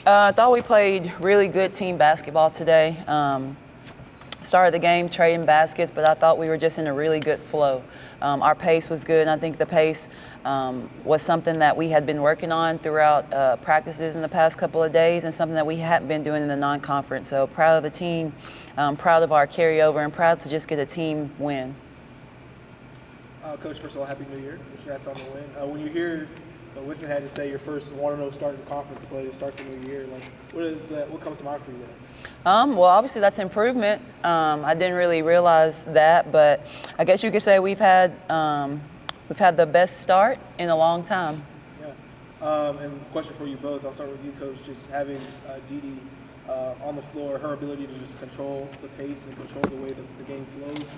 I thought we played really good team basketball today. Started the game trading baskets, but I thought we were just in a really good flow. Our pace was good, and I think the pace was something that we had been working on throughout practices in the past couple of days, and something that we hadn't been doing in the non-conference. So proud of the team, proud of our carryover, and proud to just get a team win. Coach, first of all, Happy New Year. Congrats on the win. When you hear Winston had to say your first 1-0 start in conference play to start the new year, like what comes to mind for you there? Well, obviously that's improvement. I didn't really realize that, but I guess you could say we've had the best start in a long time. Yeah. And question for you both. I'll start with you, Coach. Just having DeeDee on the floor, her ability to just control the pace and control the way the game flows.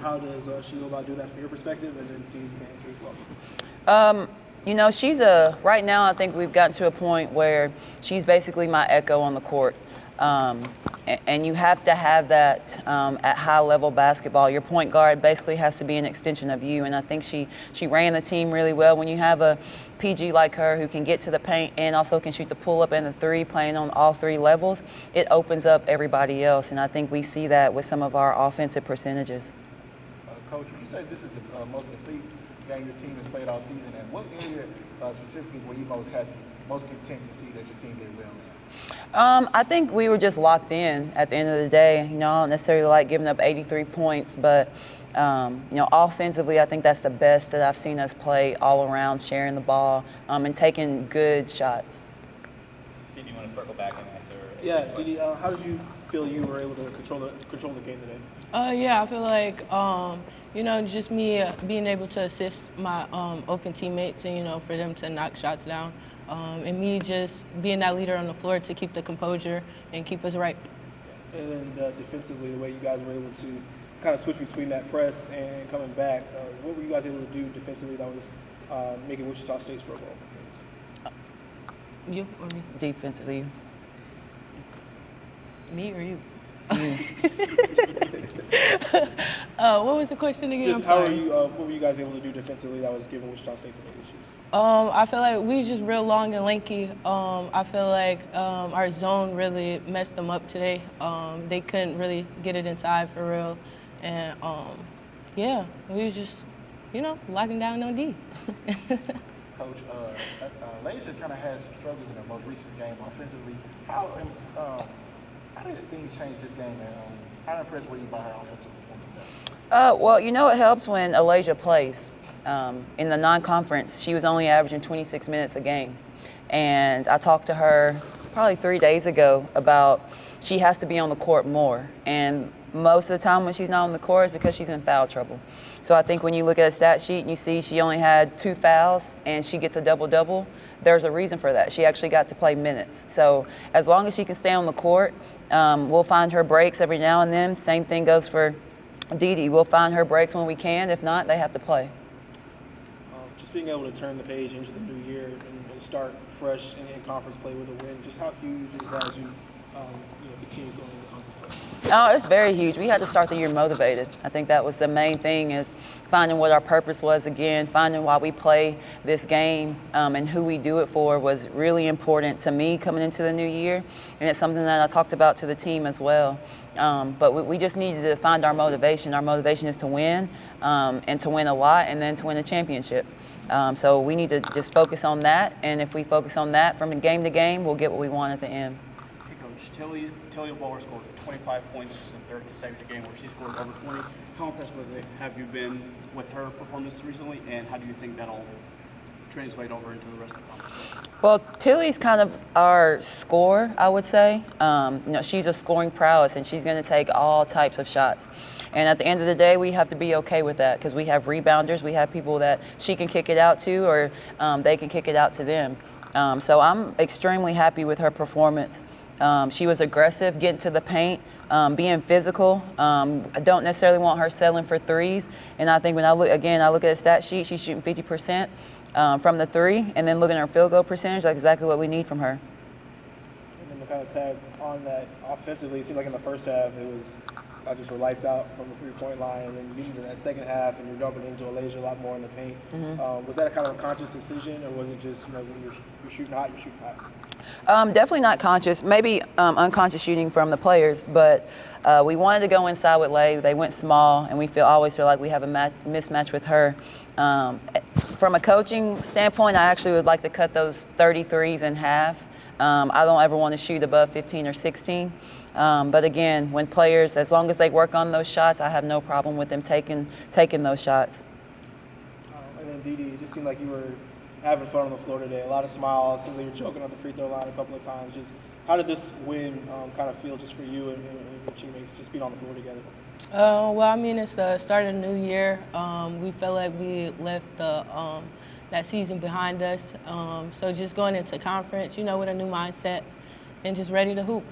How does she go about doing that from your perspective? And then DeeDee can answer as well. She's right now I think we've gotten to a point where she's basically my echo on the court. And you have to have that at high-level basketball. Your point guard basically has to be an extension of you, and I think she ran the team really well. When you have a PG like her who can get to the paint and also can shoot the pull-up and the three, playing on all three levels, it opens up everybody else, and I think we see that with some of our offensive percentages. Coach, you say this is the most complete game your team has played all season, and what area specifically were you most happy, most content to see that your team did well in? I think we were just locked in at the end of the day. I don't necessarily like giving up 83 points, but offensively, I think that's the best that I've seen us play all around, sharing the ball and taking good shots. Did you want to circle back and answer? Yeah, DeeDee, how did you feel you were able to control the game today? Yeah, I feel like just me being able to assist my open teammates and for them to knock shots down. And me just being that leader on the floor to keep the composure and keep us right. And then defensively, the way you guys were able to kind of switch between that press and coming back, what were you guys able to do defensively that was making Wichita State struggle? You or me? Defensively. Me or you? You. What was the question again? Just I'm sorry. what were you guys able to do defensively that was giving Wichita State some issues? I feel like we was just real long and lanky. I feel like our zone really messed them up today. They couldn't really get it inside for real. And we was just, locking down on D. Coach, Lasia kind of had some struggles in her most recent game offensively. How did things change this game, and how impressed were you by her offensive performance? It helps when Alasia plays. In the non-conference, she was only averaging 26 minutes a game. And I talked to her probably 3 days ago about she has to be on the court more. And most of the time when she's not on the court is because she's in foul trouble. So I think when you look at a stat sheet and you see she only had 2 fouls and she gets a double-double, there's a reason for that. She actually got to play minutes. So as long as she can stay on the court, we'll find her breaks every now and then. Same thing goes for DeeDee. We'll find her breaks when we can. If not, they have to play. Just being able to turn the page into the new year and start fresh in conference play with a win, just how huge is that as you continue going into conference play? Oh, it's very huge. We had to start the year motivated. I think that was the main thing, is finding what our purpose was again, finding why we play this game and who we do it for was really important to me coming into the new year. And it's something that I talked about to the team as well. But we just needed to find our motivation. Our motivation is to win and to win a lot and then to win a championship. So we need to just focus on that. And if we focus on that from game to game, we'll get what we want at the end. Hey, Coach, Tilly Waller scored 25 points in the third consecutive game where she scored over 20. How impressed have you been with her performance recently, and how do you think that'll translate over into the rest of the conference? Well, Tilly's kind of our scorer, I would say. She's a scoring prowess, and she's going to take all types of shots. And at the end of the day, we have to be okay with that because we have rebounders. We have people that she can kick it out to, or they can kick it out to them. So I'm extremely happy with her performance. She was aggressive, getting to the paint, being physical. I don't necessarily want her settling for threes. And I think when I look at the stat sheet, she's shooting 50% from the three, and then looking at her field goal percentage, that's exactly what we need from her. And then to kind of tag on that offensively, it seemed like in the first half it was just were lights out from the three-point line, and then you get into that second half and you're jumping into Alasia a lot more in the paint. Was that a kind of a conscious decision, or was it just when you're shooting hot, you're shooting hot? Definitely not conscious, maybe unconscious shooting from the players, but we wanted to go inside with Lay. They went small, and we always feel like we have a mismatch with her. From a coaching standpoint, I actually would like to cut those 33s in half. I don't ever want to shoot above 15 or 16. But again, when players, as long as they work on those shots, I have no problem with them taking those shots. And then DeeDee, it just seemed like you were having fun on the floor today. A lot of smiles. Seemed like you were choking on the free throw line a couple of times. Just how did this win kind of feel just for you and your teammates, just being on the floor together? Well, I mean, it's the start of the new year. We felt like we left that season behind us. So just going into conference, with a new mindset and just ready to hoop.